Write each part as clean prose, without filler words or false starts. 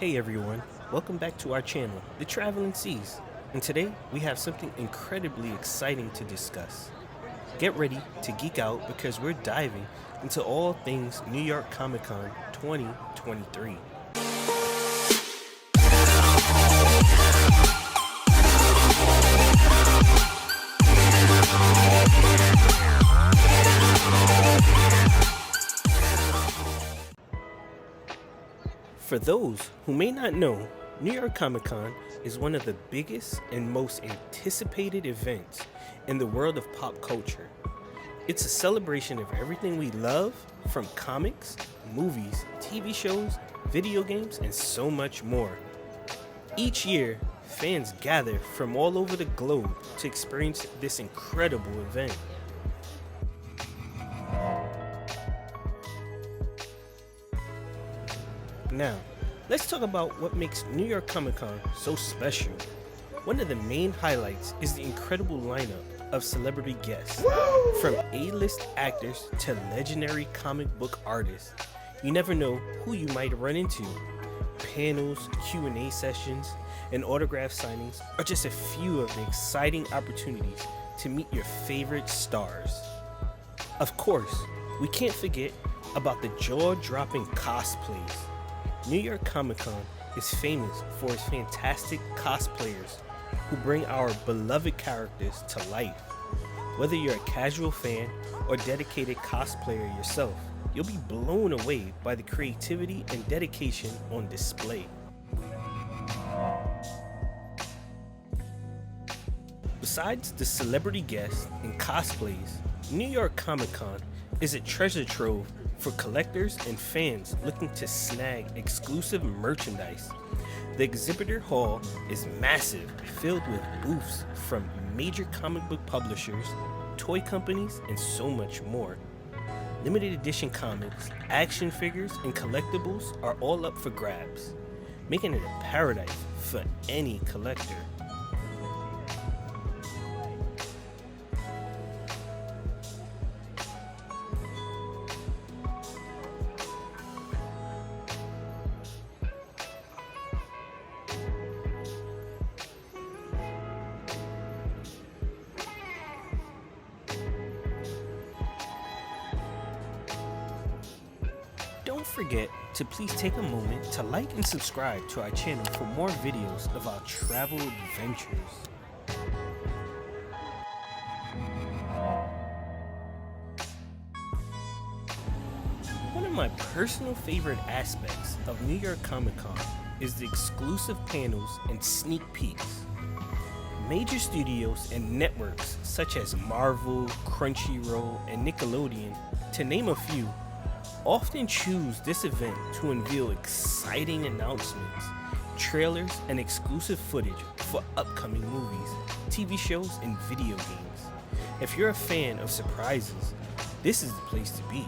Hey everyone, welcome back to our channel, The Traveling Seas. And today we have something incredibly exciting to discuss. Get ready to geek out because we're diving into all things New York Comic Con 2023. For those who may not know, New York Comic Con is one of the biggest and most anticipated events in the world of pop culture. It's a celebration of everything we love, from comics, movies, TV shows, video games, and so much more. Each year, fans gather from all over the globe to experience this incredible event. Now, let's talk about what makes New York Comic Con so special. One of the main highlights is the incredible lineup of celebrity guests. From A-list actors to legendary comic book artists, you never know who you might run into. Panels, Q&A sessions, and autograph signings are just a few of the exciting opportunities to meet your favorite stars. Of course, we can't forget about the jaw-dropping cosplays. New York Comic Con is famous for its fantastic cosplayers who bring our beloved characters to life. Whether you're a casual fan or dedicated cosplayer yourself, you'll be blown away by the creativity and dedication on display. Besides the celebrity guests and cosplays, New York Comic Con is a treasure trove for collectors and fans looking to snag exclusive merchandise. The exhibitor hall is massive, filled with booths from major comic book publishers, toy companies, and so much more. Limited edition comics, action figures, and collectibles are all up for grabs, making it a paradise for any collector. Don't forget to please take a moment to like and subscribe to our channel for more videos of our travel adventures. One of my personal favorite aspects of New York Comic Con is the exclusive panels and sneak peeks. Major studios and networks such as Marvel, Crunchyroll, and Nickelodeon, to name a few, often choose this event to unveil exciting announcements, trailers, and exclusive footage for upcoming movies, TV shows, and video games. If you're a fan of surprises, this is the place to be.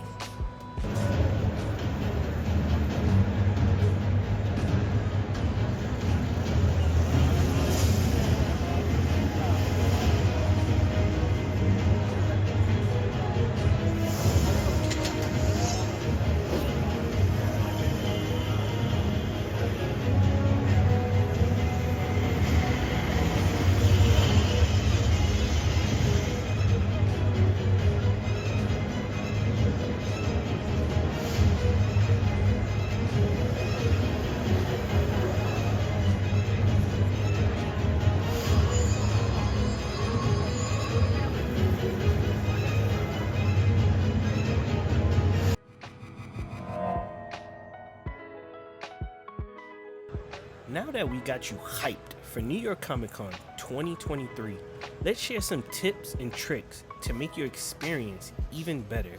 Now that we got you hyped for New York Comic Con 2023, let's share some tips and tricks to make your experience even better.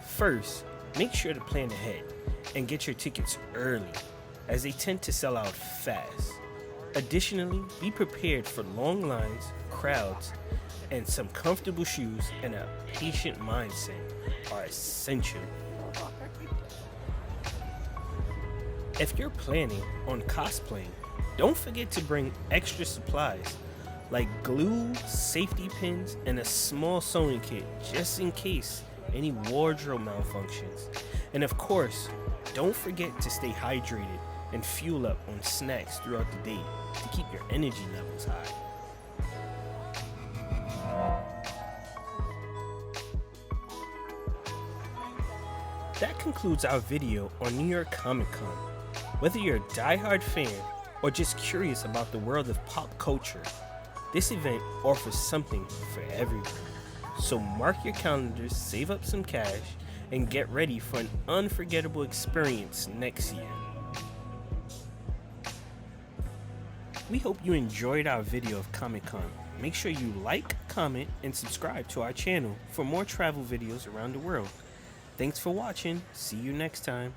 First, make sure to plan ahead and get your tickets early, as they tend to sell out fast. Additionally, be prepared for long lines, crowds, and some comfortable shoes and a patient mindset are essential. If you're planning on cosplaying, don't forget to bring extra supplies like glue, safety pins, and a small sewing kit just in case any wardrobe malfunctions. And of course, don't forget to stay hydrated and fuel up on snacks throughout the day to keep your energy levels high. That concludes our video on New York Comic Con. Whether you're a diehard fan or just curious about the world of pop culture, this event offers something for everyone. So mark your calendars, save up some cash, and get ready for an unforgettable experience next year. We hope you enjoyed our video of Comic Con. Make sure you like, comment, and subscribe to our channel for more travel videos around the world. Thanks for watching. See you next time.